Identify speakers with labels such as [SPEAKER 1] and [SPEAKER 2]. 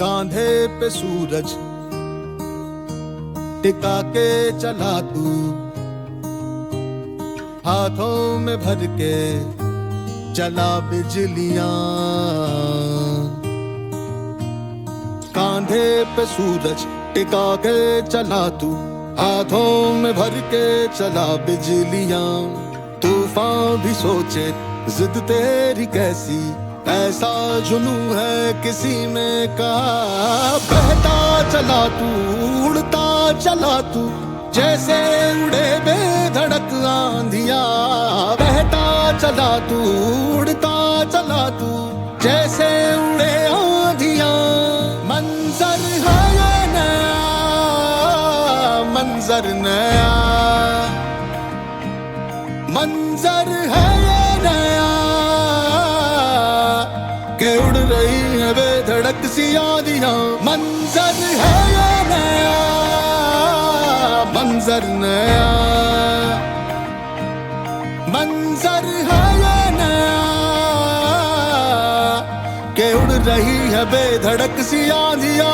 [SPEAKER 1] कांधे पे सूरज टिका के चला तू, हाथों में भर के चला बिजलियां। कांधे पे सूरज टिका के चला तू, हाथों में भर के चला बिजलियां। तूफान भी सोचे जिद तेरी कैसी, ऐसा जुनू है किसी में कहा। बहता चला तू, उड़ता चला तू, जैसे उड़े बेधड़क आंधियां। बहता चला तू, उड़ता चला तू, जैसे उड़े आंधियां। मंजर है ये नया, मंजर नया, मंजर है ये नया, के उड़ रही है बेधड़क सी आंधियां। मंजर है ये नया, मंजर नया, मंजर है ये नया, के उड़ रही है बेधड़क सी आंधियां।